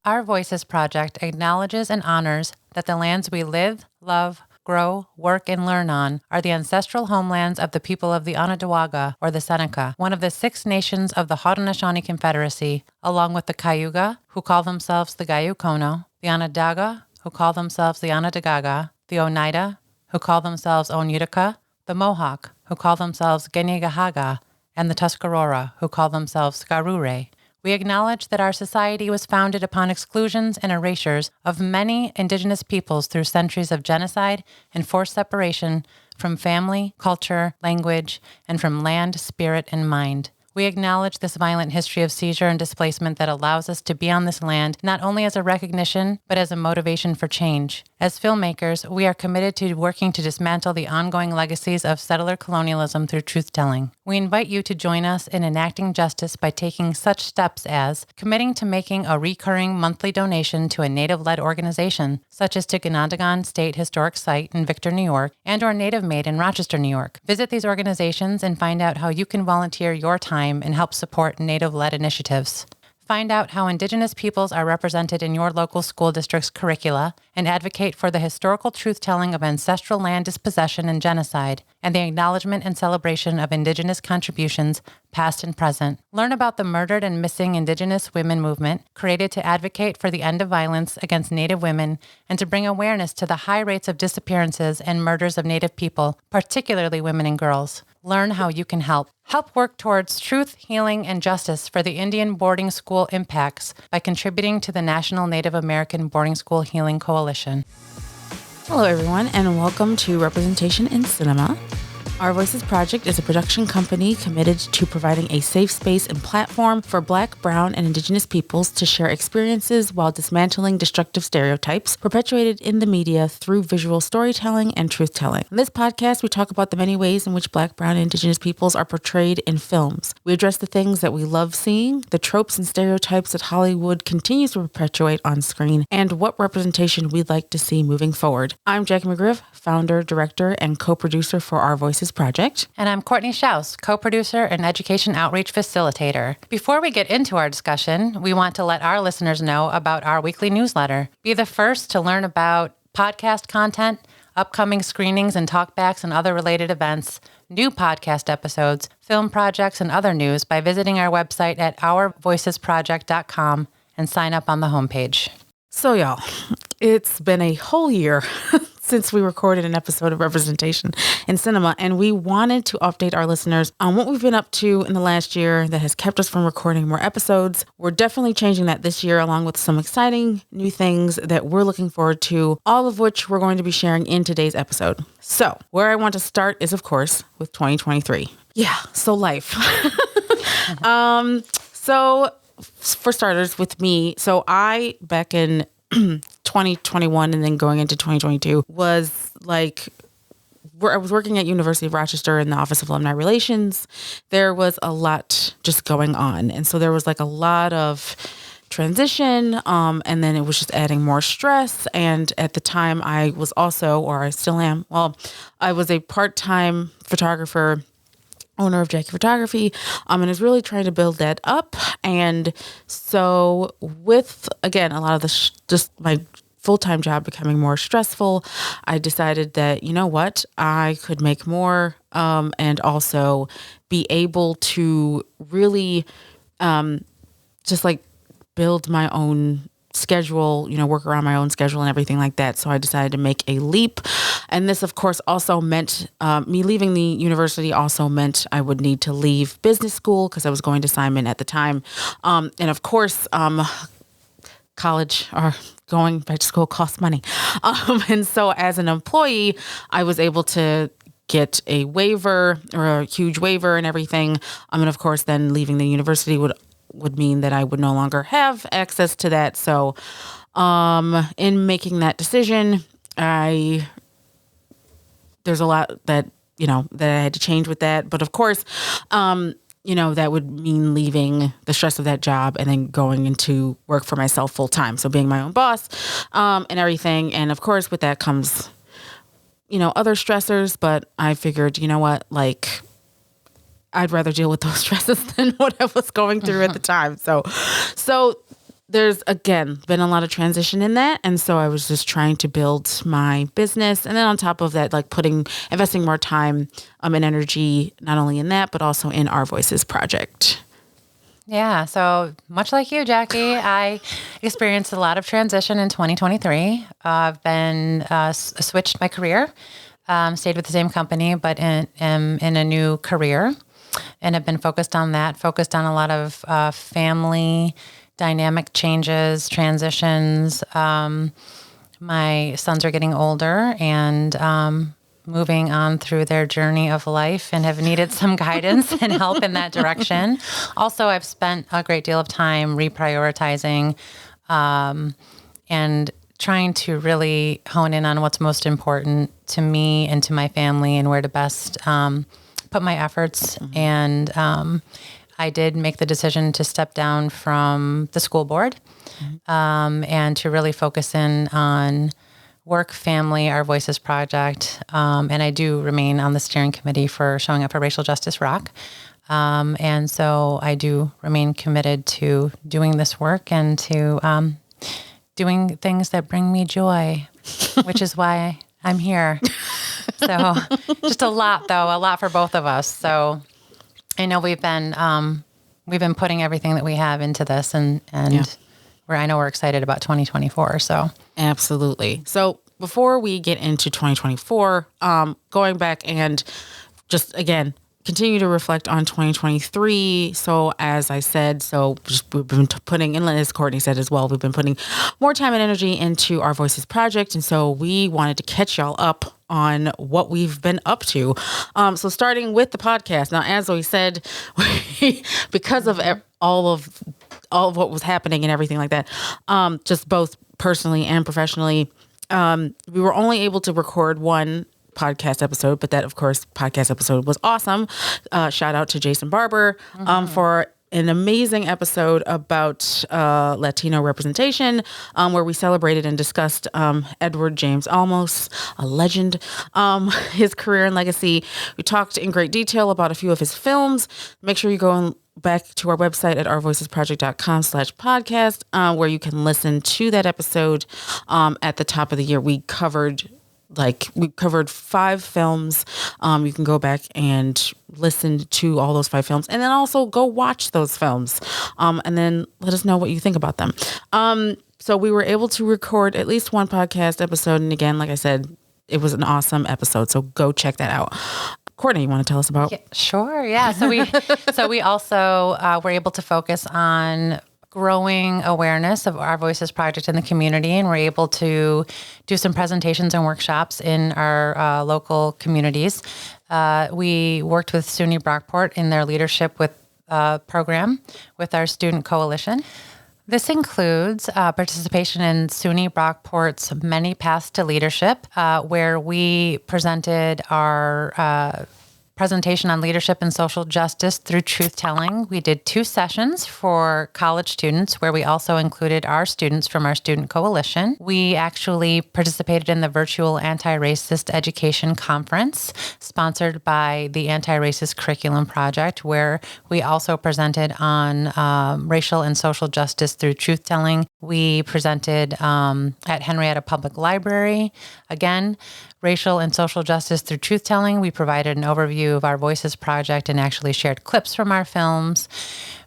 Our Voices Project acknowledges and honors that the lands we live, love, grow, work, and learn on are the ancestral homelands of the people of the Onondaga, or the Seneca, one of the 6 nations of the Haudenosaunee Confederacy, along with the Cayuga, who call themselves the Gayukono, the Onondaga, who call themselves the Onondaga, the Oneida, who call themselves Onutica, the Mohawk, who call themselves Gennegahaga, and the Tuscarora, who call themselves Garure. We acknowledge that our society was founded upon exclusions and erasures of many indigenous peoples through centuries of genocide and forced separation from family, culture, language, and from land, spirit, and mind. We acknowledge this violent history of seizure and displacement that allows us to be on this land not only as a recognition, but as a motivation for change. As filmmakers, we are committed to working to dismantle the ongoing legacies of settler colonialism through truth-telling. We invite you to join us in enacting justice by taking such steps as committing to making a recurring monthly donation to a Native-led organization, such as to Ganondagan State Historic Site in Victor, New York, and or Native Made in Rochester, New York. Visit these organizations and find out how you can volunteer your time and help support Native-led initiatives. Find out how Indigenous peoples are represented in your local school district's curricula and advocate for the historical truth-telling of ancestral land dispossession and genocide and the acknowledgement and celebration of Indigenous contributions, past and present. Learn about the Murdered and Missing Indigenous Women movement, created to advocate for the end of violence against Native women and to bring awareness to the high rates of disappearances and murders of Native people, particularly women and girls. Learn how you can help. Help work towards truth, healing, and justice for the Indian boarding school impacts by contributing to the National Native American Boarding School Healing Coalition. Hello, everyone, and welcome to Representation in Cinema. Our Voices Project is a production company committed to providing a safe space and platform for Black, Brown, and Indigenous peoples to share experiences while dismantling destructive stereotypes perpetuated in the media through visual storytelling and truth-telling. In this podcast, we talk about the many ways in which Black, Brown, and Indigenous peoples are portrayed in films. We address the things that we love seeing, the tropes and stereotypes that Hollywood continues to perpetuate on screen, and what representation we'd like to see moving forward. I'm Jackie McGriff, founder, director, and co-producer for Our Voices Project. And I'm Courtney Schaus, co-producer and education outreach facilitator. Before we get into our discussion, we want to let our listeners know about our weekly newsletter. Be the first to learn about podcast content, upcoming screenings and talkbacks and other related events, new podcast episodes, film projects, and other news by visiting our website at ourvoicesproject.com and sign up on the homepage. So y'all, it's been a whole year since we recorded an episode of Representation in Cinema, and we wanted to update our listeners on what we've been up to in the last year that has kept us from recording more episodes. We're definitely changing that this year, along with some exciting new things that we're looking forward to, all of which we're going to be sharing in today's episode. So where I want to start is, of course, with 2023. Yeah, so life. So for starters, with me, so I, back in 2021 and then going into 2022 was like, I was working at University of Rochester in the Office of Alumni Relations. There was a lot just going on. And so there was like a lot of transition. And then it was just adding more stress. And at the time I was also, or I still am, well, I was a part-time photographer, owner of Jackie Photography, and is really trying to build that up. And so with, again, a lot of the just my full-time job becoming more stressful, I decided that, you know what, I could make more and also be able to really just like build my own schedule, you know, work around my own schedule and everything like that. So I decided to make a leap. And this, of course, also meant me leaving the university also meant I would need to leave business school because I was going to Simon at the time. And of course, college or going back to school costs money. And so as an employee, I was able to get a waiver or a huge waiver and everything. And of course, then leaving the university would mean that I would no longer have access to that. So in making that decision, there's a lot that, you know, that I had to change with that. But of course, you know, that would mean leaving the stress of that job and then going into work for myself full time. So being my own boss and everything. And of course, with that comes, you know, other stressors. But I figured, you know what, like, I'd rather deal with those stresses than what I was going through at the time. So there's, again, been a lot of transition in that. And so I was just trying to build my business. And then on top of that, like investing more time and energy, not only in that, but also in Our Voices project. Yeah. So much like you, Jackie, I experienced a lot of transition in 2023. I've been switched my career, stayed with the same company, but in a new career, and have been focused on that, focused on a lot of family dynamic changes, transitions. My sons are getting older and moving on through their journey of life and have needed some guidance and help in that direction. Also, I've spent a great deal of time reprioritizing and trying to really hone in on what's most important to me and to my family and where to best put my efforts. And I did make the decision to step down from the school board and to really focus in on work, family, Our Voices project. And I do remain on the steering committee for Showing Up for Racial Justice Rock. And so I do remain committed to doing this work and to doing things that bring me joy, which is why I'm here. So just a lot for both of us. So I know we've been putting everything that we have into this, and I know we're excited about 2024. So absolutely. So before we get into 2024, going back and just again continue to reflect on 2023. So as I said, we've been putting, and as Courtney said as well, we've been putting more time and energy into Our Voices project, and so we wanted to catch y'all up on what we've been up to. So starting with the podcast. Now, as we said, because of all of what was happening and everything like that, just both personally and professionally, we were only able to record one podcast episode, but that, of course, podcast episode was awesome. Shout out to Jason Barber for an amazing episode about Latino representation, where we celebrated and discussed Edward James Olmos, a legend, his career and legacy. We talked in great detail about a few of his films. Make sure you go back to our website at ourvoicesproject.com/podcast, where you can listen to that episode. At the top of the year, we covered 5 films. You can go back and listen to all those 5 films, and then also go watch those films, and then let us know what you think about them. So we were able to record at least one podcast episode, and again, like I said, it was an awesome episode. So go check that out. Courtney, you want to tell us about? Yeah, sure. Yeah. So we also were able to focus on growing awareness of Our Voices project in the community, and we're able to do some presentations and workshops in our local communities. We worked with SUNY Brockport in their leadership program with our student coalition. This includes participation in SUNY Brockport's Many Paths to Leadership, where we presented our presentation on leadership and social justice through truth-telling. We did 2 sessions for college students where we also included our students from our student coalition. We actually participated in the virtual Anti-Racist Education Conference sponsored by the Anti-Racist Curriculum Project, where we also presented on racial and social justice through truth-telling. We presented at Henrietta Public Library, again, racial and social justice through truth-telling. We provided an overview of Our Voices project and actually shared clips from our films.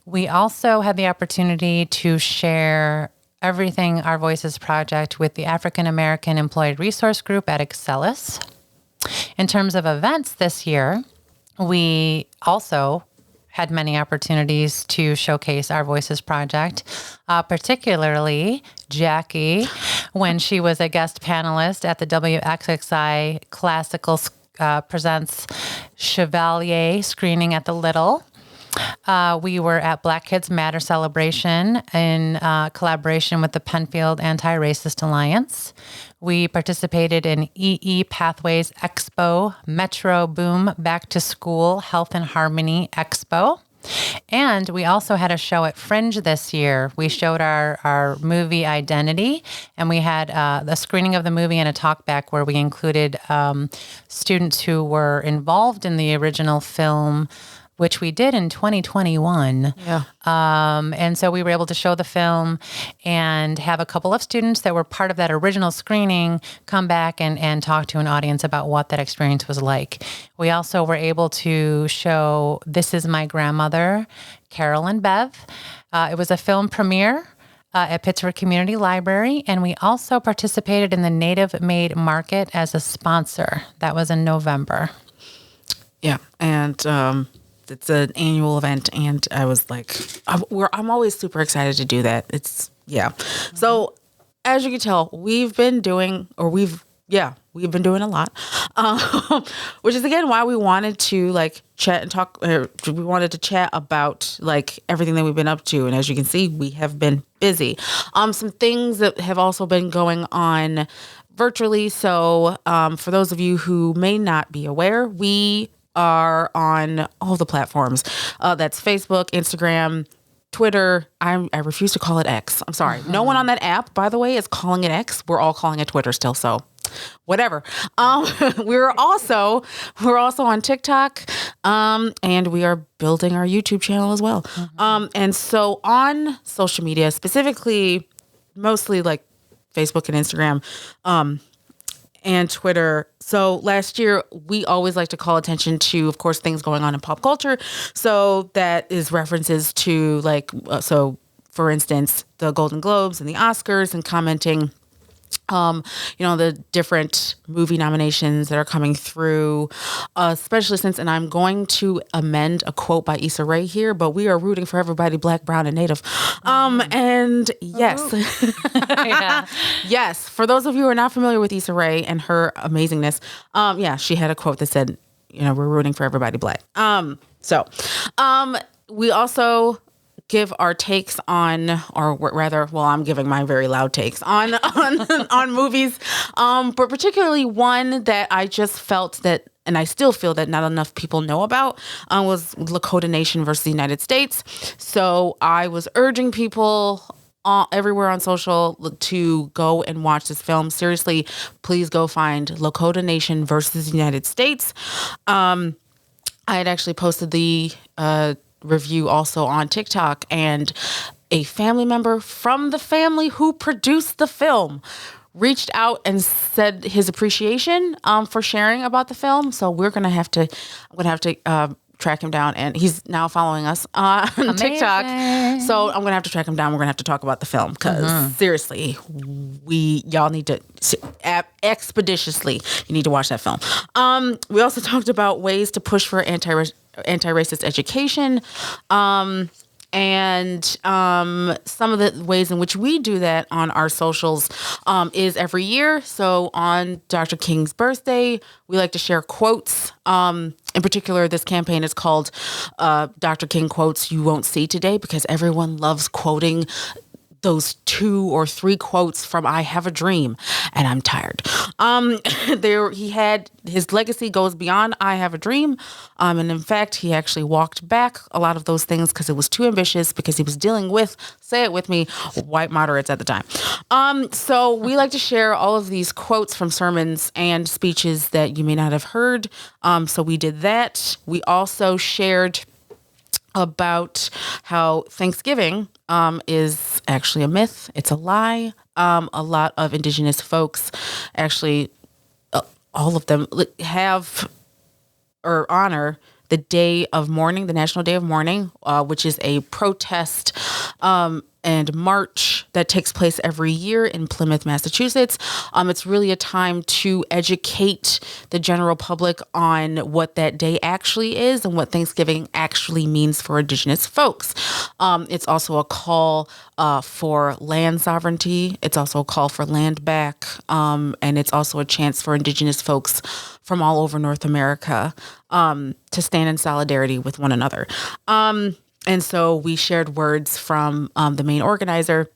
We also had the opportunity to share everything Our Voices project with the African American Employee Resource Group at Excelis. In terms of events this year, we also had many opportunities to showcase Our Voices project, particularly Jackie, when she was a guest panelist at the WXXI Classical Presents Chevalier screening at the Little. We were at Black Kids Matter celebration in collaboration with the Penfield Anti-Racist Alliance. We participated in EE Pathways Expo, Metro Boom Back to School Health and Harmony Expo. And we also had a show at Fringe this year. We showed our movie Identity, and we had the screening of the movie and a talk back where we included students who were involved in the original film which we did in 2021. Yeah. And so we were able to show the film and have a couple of students that were part of that original screening come back and talk to an audience about what that experience was like. We also were able to show This Is My Grandmother, Carol and Bev. It was a film premiere at Pittsburgh Community Library, and we also participated in the Native Made Market as a sponsor. That was in November. Yeah, and it's an annual event, and I was like, I'm always super excited to do that. So as you can tell, we've been doing a lot, which is again why we wanted to like chat and talk. We wanted to chat about like everything that we've been up to, and as you can see, we have been busy. Some things that have also been going on virtually. So for those of you who may not be aware, we are on all the platforms. That's Facebook, Instagram, Twitter. I refuse to call it X. I'm sorry. No one on that app, by the way, is calling it X. We're all calling it Twitter still. So whatever. We're also on TikTok, and we are building our YouTube channel as well. And so on social media, specifically, mostly like Facebook and Instagram, and Twitter. So last year, we always like to call attention to, of course, things going on in pop culture. So that is references to like, so for instance, the Golden Globes and the Oscars, and commenting the different movie nominations that are coming through, especially since, and I'm going to amend a quote by Issa Rae here, but we are rooting for everybody Black, brown, and Native. And yes, yes, for those of you who are not familiar with Issa Rae and her amazingness, she had a quote that said, we're rooting for everybody Black. We also give our takes on, or rather, well, I'm giving my very loud takes on on movies, but particularly one that I just felt that, and I still feel that not enough people know about, was Lakota Nation versus the United States. So I was urging people everywhere on social to go and watch this film. Seriously, please go find Lakota Nation versus the United States. I had actually posted the review also on TikTok, and a family member from the family who produced the film reached out and said his appreciation for sharing about the film. So I'm gonna have to track him down, and he's now following us on TikTok. So I'm gonna have to track him down. We're gonna have to talk about the film because seriously, y'all need to expeditiously. You need to watch that film. We also talked about ways to push for anti-racist education, and some of the ways in which we do that on our socials is every year. So on Dr. King's birthday, we like to share quotes. In particular, this campaign is called Dr. King Quotes You Won't See Today, because everyone loves quoting those 2 or 3 quotes from I Have a Dream, and I'm tired. His legacy goes beyond I Have a Dream. And in fact, he actually walked back a lot of those things because it was too ambitious, because he was dealing with, say it with me, white moderates at the time. So we like to share all of these quotes from sermons and speeches that you may not have heard. So we did that. We also shared about how Thanksgiving is actually a myth. It's a lie. A lot of Indigenous folks, actually, all of them have or honor the Day of Mourning, the National Day of Mourning, which is a protest and march that takes place every year in Plymouth, Massachusetts. It's really a time to educate the general public on what that day actually is and what Thanksgiving actually means for Indigenous folks. It's also a call for land sovereignty. It's also a call for land back. And it's also a chance for Indigenous folks from all over North America to stand in solidarity with one another. And so we shared words from the main organizer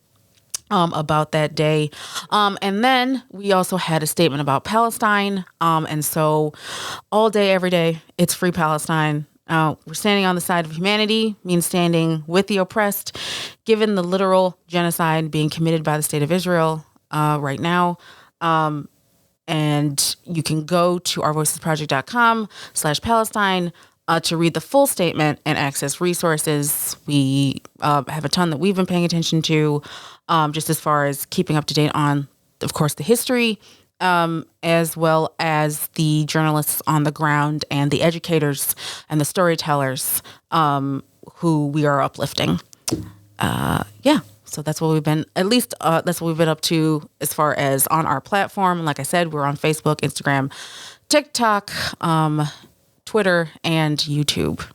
about that day. And then we also had a statement about Palestine. And so all day, every day, it's Free Palestine. We're standing on the side of humanity, means standing with the oppressed, given the literal genocide being committed by the state of Israel right now. And you can go to ourvoicesproject.com/Palestine. to read the full statement and access resources. We have a ton that we've been paying attention to, just as far as keeping up to date on, of course, the history, as well as the journalists on the ground and the educators and the storytellers who we are uplifting. So that's what we've been, at least that's what we've been up to as far as on our platform. And like I said, we're on Facebook, Instagram, TikTok, Twitter, and YouTube.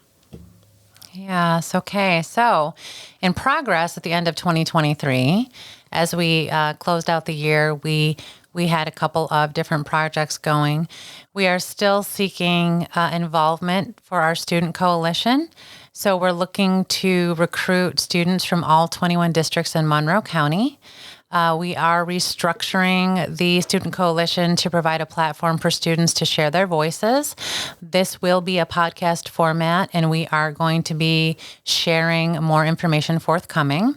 Yes. Okay. So, in progress at the end of 2023, as we closed out the year, we had a couple of different projects going. We are still seeking involvement for our student coalition. So we're looking to recruit students from all 21 districts in Monroe County. We are restructuring the Student Coalition to provide a platform for students to share their voices. This will be a podcast format, and we are going to be sharing more information forthcoming.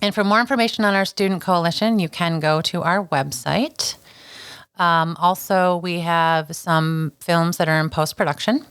And for more information on our Student Coalition, you can go to our website. Also, we have some films that are in post-production.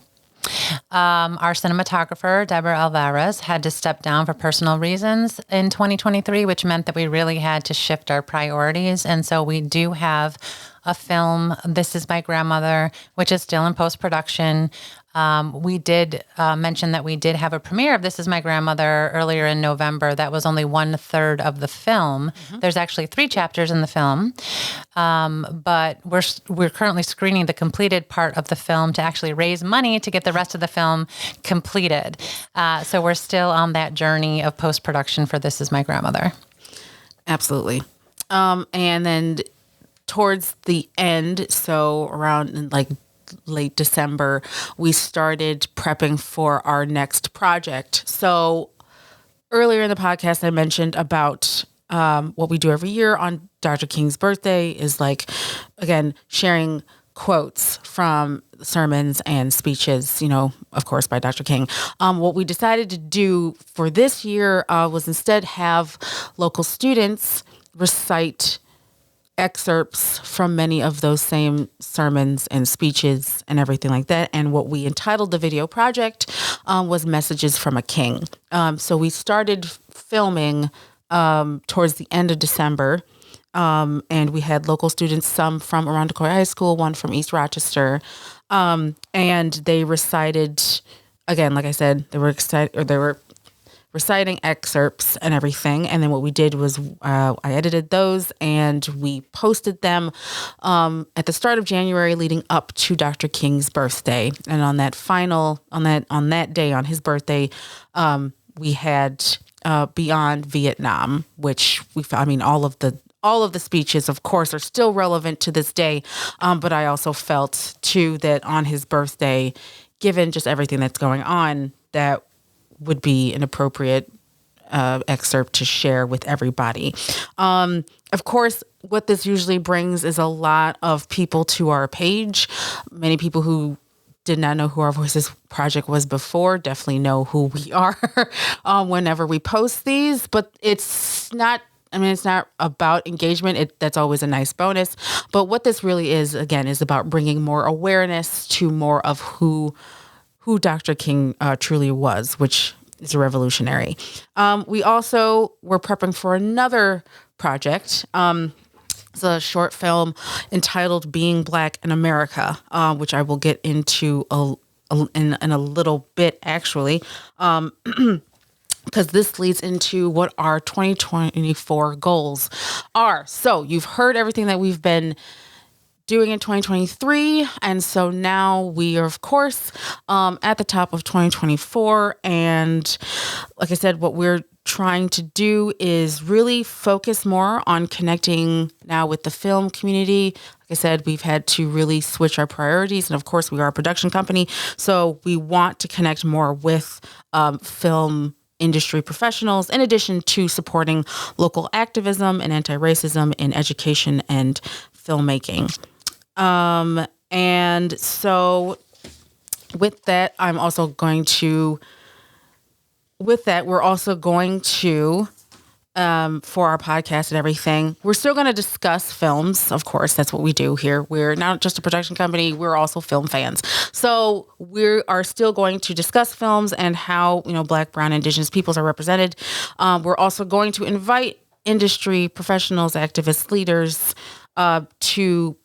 Our cinematographer, Deborah Alvarez, had to step down for personal reasons in 2023, which meant that we really had to shift our priorities. And so we do have a film, This Is My Grandmother, which is still in post-production. We did mention that we did have a premiere of This Is My Grandmother earlier in November. That was only 1/3 of the film. Mm-hmm. There's actually 3 chapters in the film, but we're currently screening the completed part of the film to actually raise money to get the rest of the film completed. So we're still on that journey of post-production for This Is My Grandmother. Absolutely. And then towards the end, so around like late December, we started prepping for our next project. So earlier in the podcast, I mentioned about what we do every year on Dr. King's birthday is like, again, sharing quotes from sermons and speeches, of course, by Dr. King. What we decided to do for this year was instead have local students recite excerpts from many of those same sermons and speeches and everything like that. And what we entitled the video project was Messages from a King. So we started filming towards the end of December. And we had local students, some from Arundecoy High School, one from East Rochester. And they recited, again, like I said, they were reciting excerpts and everything. And then what we did was I edited those and we posted them at the start of January leading up to Dr. King's birthday. And on that day, on his birthday, we had Beyond Vietnam, which all of the speeches, of course, are still relevant to this day. But I also felt too that on his birthday, given just everything that's going on, that would be an appropriate excerpt to share with everybody. Of course, what this usually brings is a lot of people to our page. Many people who did not know who Our Voices Project was before definitely know who we are whenever we post these, but it's not about engagement. That's always a nice bonus. But what this really is, again, is about bringing more awareness to more of who Dr. King truly was, which is a revolutionary. We also were prepping for another project. It's a short film entitled Being Black in America, which I will get into in a little bit, actually, because this leads into what our 2024 goals are. So you've heard everything that we've been doing in 2023. And so now we are, of course, at the top of 2024. And like I said, what we're trying to do is really focus more on connecting now with the film community. Like I said, we've had to really switch our priorities. And of course, we are a production company. So we want to connect more with film industry professionals, in addition to supporting local activism and anti-racism in education and filmmaking. And so with that, we're also going to for our podcast and everything. We're still going to discuss films. Of course, that's what we do here. We're not just a production company. We're also film fans. So we are still going to discuss films and how, Black, Brown, Indigenous peoples are represented. We're also going to invite industry professionals, activists, leaders to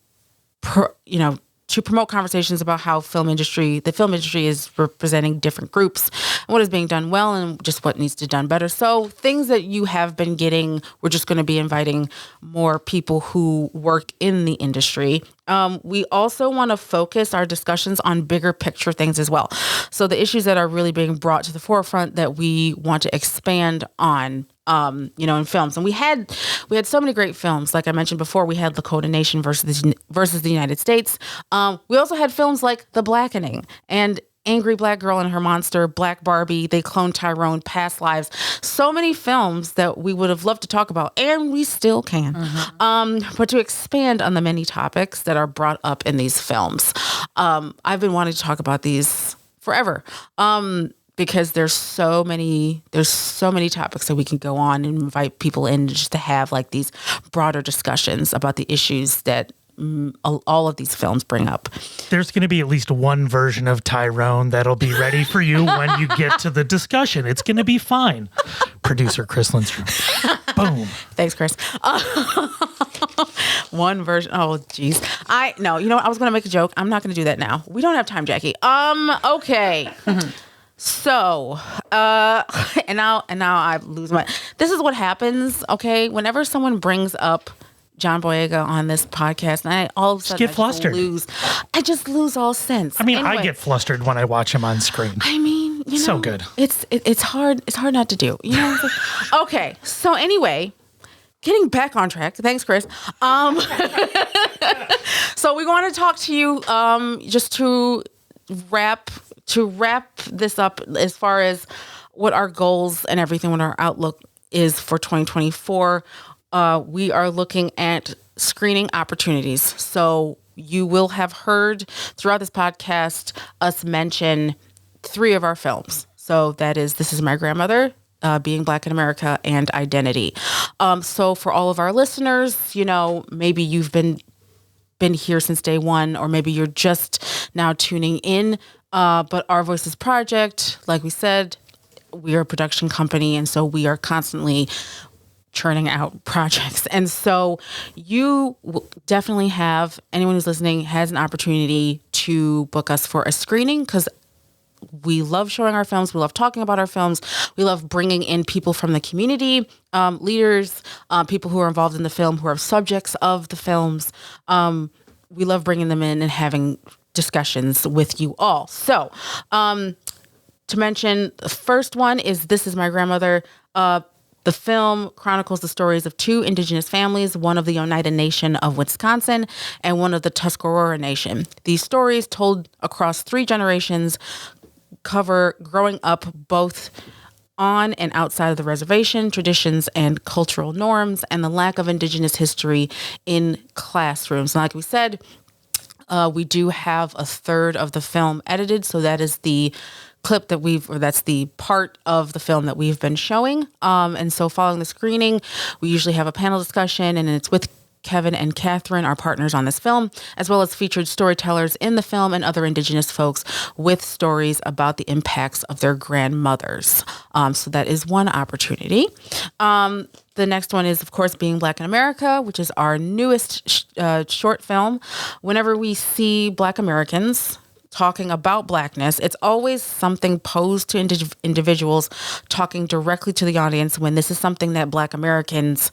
promote conversations about how the film industry is representing different groups and what is being done well and just what needs to be done better. So things that you have been getting, we're just going to be inviting more people who work in the industry. We also want to focus our discussions on bigger picture things as well. So the issues that are really being brought to the forefront that we want to expand on, in films. And we had so many great films. Like I mentioned before, we had Lakota Nation versus the United States. We also had films like The Blackening and Angry Black Girl and Her Monster, Black Barbie, They Cloned Tyrone, Past Lives. So many films that we would have loved to talk about, and we still can. But to expand on the many topics that are brought up in these films. I've been wanting to talk about these forever. Because there's so many topics that we can go on and invite people in just to have like these broader discussions about the issues that all of these films bring up. There's going to be at least one version of Tyrone that'll be ready for you when you get to the discussion. It's going to be fine. Producer Chris Lindstrom. Boom. Thanks, Chris. One version. Oh, geez. I was going to make a joke. I'm not going to do that now. We don't have time, Jackie. Okay. So, and now I lose my. This is what happens. Okay, whenever someone brings up John Boyega on this podcast, and I all of a sudden get flustered. I just lose all sense. I mean, anyway, I get flustered when I watch him on screen. I mean, so good. It's hard. It's hard not to do. Okay. So anyway, getting back on track. Thanks, Chris. So we want to talk to you just to wrap this up as far as what our goals and everything, what our outlook is for 2024. We are looking at screening opportunities. So you will have heard throughout this podcast us mention 3 of our films. So that is This Is My Grandmother, Being Black in America, and Identity. So for all of our listeners, maybe you've been here since day one, or maybe you're just now tuning in. But Our Voices Project, like we said, we are a production company, and so we are constantly churning out projects. And so you definitely have, anyone who's listening has an opportunity to book us for a screening, because we love showing our films. We love talking about our films. We love bringing in people from the community, leaders, people who are involved in the film, who are subjects of the films. We love bringing them in and having discussions with you all. So, to mention, the first one is This Is My Grandmother. The film chronicles the stories of 2 indigenous families, one of the Oneida Nation of Wisconsin and one of the Tuscarora Nation. These stories, told across 3 generations, cover growing up both on and outside of the reservation, traditions and cultural norms, and the lack of indigenous history in classrooms. And like we said, we do have a third of the film edited, so that is the clip that's the part of the film that we've been showing. And so following the screening, we usually have a panel discussion, and it's with Kevin and Catherine, our partners on this film, as well as featured storytellers in the film and other indigenous folks with stories about the impacts of their grandmothers. So that is one opportunity. The next one is, of course, Being Black in America, which is our newest short film. Whenever we see Black Americans talking about Blackness, it's always something posed to individuals talking directly to the audience, when this is something that Black Americans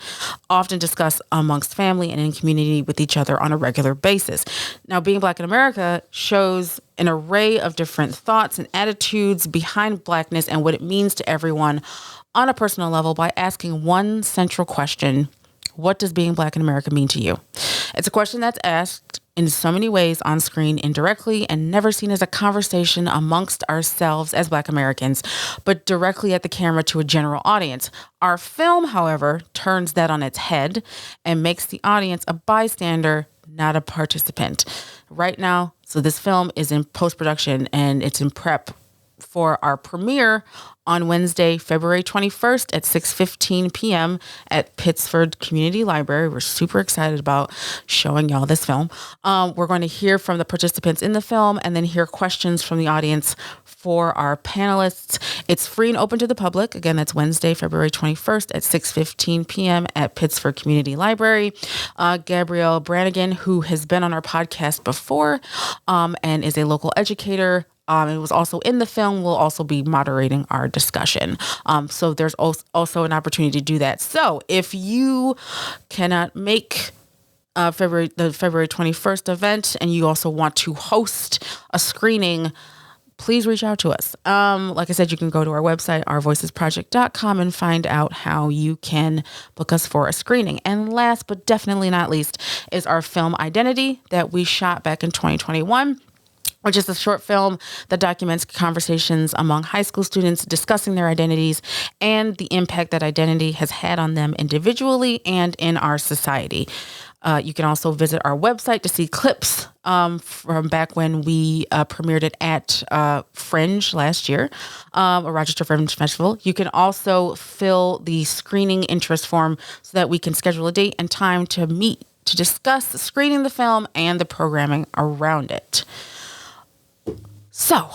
often discuss amongst family and in community with each other on a regular basis. Now, Being Black in America shows an array of different thoughts and attitudes behind Blackness and what it means to everyone on a personal level by asking one central question: what does being Black in America mean to you? It's a question that's asked in so many ways on screen, indirectly, and never seen as a conversation amongst ourselves as Black Americans, but directly at the camera to a general audience. Our film, however, turns that on its head and makes the audience a bystander, not a participant. Right now, so this film is in post-production and it's in prep for our premiere on Wednesday, February 21st at 6:15 p.m. at Pittsford Community Library. We're super excited about showing y'all this film. We're going to hear from the participants in the film and then hear questions from the audience for our panelists. It's free and open to the public. Again, that's Wednesday, February 21st at 6:15 p.m. at Pittsford Community Library. Gabrielle Brannigan, who has been on our podcast before and is a local educator, and was also in the film, will also be moderating our discussion. So there's also an opportunity to do that. So if you cannot make the February 21st event and you also want to host a screening, please reach out to us. Like I said, you can go to our website, ourvoicesproject.com, and find out how you can book us for a screening. And last but definitely not least is our film Identity that we shot back in 2021. Which is a short film that documents conversations among high school students discussing their identities and the impact that identity has had on them individually and in our society. You can also visit our website to see clips from back when we premiered it at Fringe last year, a Rochester Fringe Festival. You can also fill the screening interest form so that we can schedule a date and time to meet to discuss screening the film and the programming around it. So,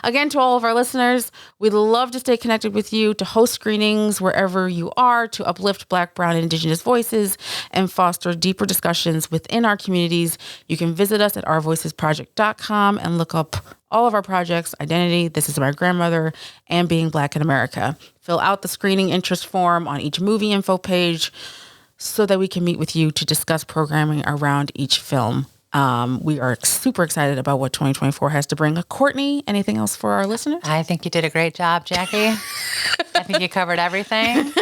again, to all of our listeners, we'd love to stay connected with you, to host screenings wherever you are, to uplift Black, Brown, and Indigenous voices, and foster deeper discussions within our communities. You can visit us at ourvoicesproject.com and look up all of our projects: Identity, This Is My Grandmother, and Being Black in America. Fill out the screening interest form on each movie info page so that we can meet with you to discuss programming around each film. We are super excited about what 2024 has to bring. Courtney, anything else for our listeners? I think you did a great job, Jackie. I think you covered everything.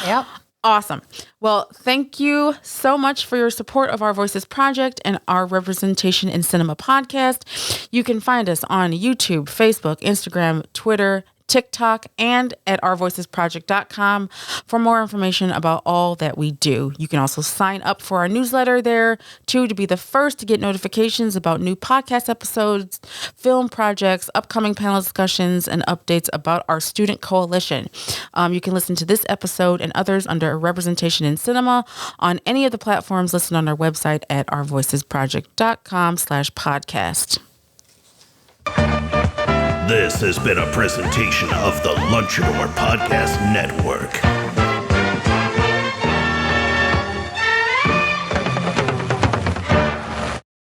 Yep. Awesome. Well, thank you so much for your support of Our Voices Project and our Representation in Cinema podcast. You can find us on YouTube, Facebook, Instagram, Twitter, TikTok, and at ourvoicesproject.com for more information about all that we do. You can also sign up for our newsletter there, too, to be the first to get notifications about new podcast episodes, film projects, upcoming panel discussions, and updates about our student coalition. You can listen to this episode and others under Representation in Cinema on any of the platforms listed on our website at ourvoicesproject.com/podcast. This has been a presentation of the Lunchador Podcast Network.